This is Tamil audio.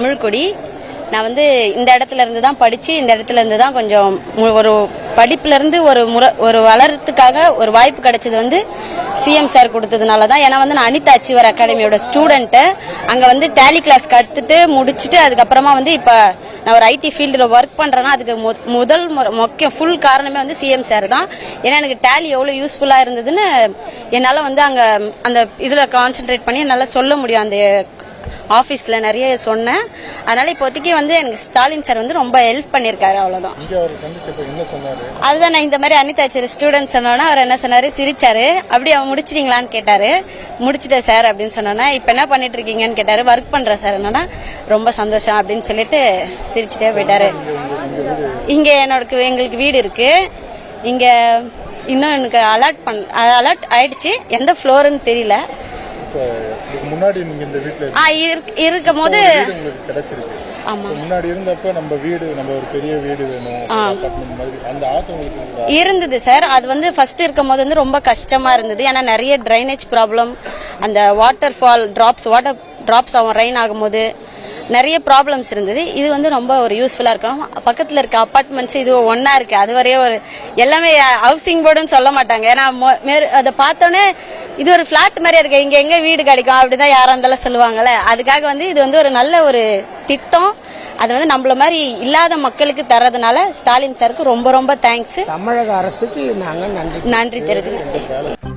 தமிழ்கொடி. நான் வந்து இந்த இடத்துல இருந்து தான் படிச்சு இந்த இடத்துல இருந்து தான் கொஞ்சம் ஒரு படிப்புல இருந்து ஒரு வளர்றதுக்காக ஒரு வாய்ப்பு கிடைச்சது வந்து சிஎம் சார் கொடுத்ததுனால தான். ஏன்னா வந்து நான் அனிதா அச்சீவர் அகாடமியோட ஸ்டூடெண்ட்டு. அங்கே வந்து டேலி கிளாஸ் கற்றுட்டு முடிச்சுட்டு அதுக்கப்புறமா வந்து இப்போ நான் ஒரு ஐடி ஃபீல்டில் ஒர்க் பண்ணுறேன்னா அதுக்கு முதல் முக்கிய ஃபுல் காரணமே வந்து சிஎம் சார் தான். ஏன்னா எனக்கு டேலி எவ்வளோ யூஸ்ஃபுல்லாக இருந்ததுன்னு என்னால் வந்து அங்கே அந்த இதில் கான்சென்ட்ரேட் பண்ணி என்னால் சொல்ல முடியும். அந்த ஆஃபீஸில் நிறைய சொன்னேன். அதனால இப்போதைக்கு வந்து எனக்கு ஸ்டாலின் சார் வந்து ரொம்ப ஹெல்ப் பண்ணியிருக்காரு. அவ்வளோதான். அதுதான் நான் இந்த மாதிரி அனிதா அச்சீவர் ஸ்டூடெண்ட் சொன்னோன்னா அவர் என்ன சொன்னார், சிரிச்சாரு. அப்படி அவன் முடிச்சிட்டீங்களான்னு கேட்டார். முடிச்சிட்டேன் சார் அப்படின்னு சொன்னோன்னா இப்போ என்ன பண்ணிட்டு இருக்கீங்கன்னு கேட்டார். ஒர்க் பண்ணுறேன் சார் என்னன்னா ரொம்ப சந்தோஷம் அப்படின்னு சொல்லிட்டு சிரிச்சுட்டே போயிட்டாரு. இங்கே எங்களுக்கு வீடு இருக்கு. இங்கே இன்னும் எனக்கு அலர்ட் ஆயிடுச்சு. எந்த ஃப்ளோருன்னு தெரியல. முன்னாடி நீங்க இந்த வீட்ல இருக்கும் போது கிடைச்சிருக்கு. ஆமா, முன்னாடி இருந்தப்ப நம்ம ஒரு பெரிய வீடு வேணும் அபார்ட்மெண்ட் மாதிரி அந்த ஆசை உங்களுக்கு இருந்தது சார். அது வந்து ஃபர்ஸ்ட் இருக்கும் போது வந்து ரொம்ப கஷ்டமா இருந்தது. ஏன்னா நிறைய ட்ரைனேஜ் ப்ராப்ளம், அந்த வாட்டர் டிராப்ஸ் ஆகும் ரெயின் ஆகும்போது நிறைய ப்ராப்ளம்ஸ் இருந்தது. இது வந்து ரொம்ப ஒரு யூஸ்ஃபுல்லா இருக்கும். பக்கத்துல இருக்க அபார்ட்மெண்ட்ஸ் இது ஒன்னா இருக்கு. அது வரையே ஒரு எல்லாமே ஹவுசிங் போர்டுன்னு சொல்ல மாட்டாங்க. ஏன்னா அதை பார்த்தோன்னே இது ஒரு பிளாட் மாதிரியே இருக்கு, இங்க எங்க வீடு கிடைக்கும் அப்படிதான் யாரா இருந்தாலும் சொல்லுவாங்கல்ல. அதுக்காக வந்து இது வந்து ஒரு நல்ல ஒரு திட்டம். அது வந்து நம்மள மாதிரி இல்லாத மக்களுக்கு தர்றதுனால ஸ்டாலின் சாருக்கு ரொம்ப ரொம்ப தேங்க்ஸ். தமிழக அரசுக்கு நாங்கள் நன்றி தெரிவிச்சுக்கிறேன்.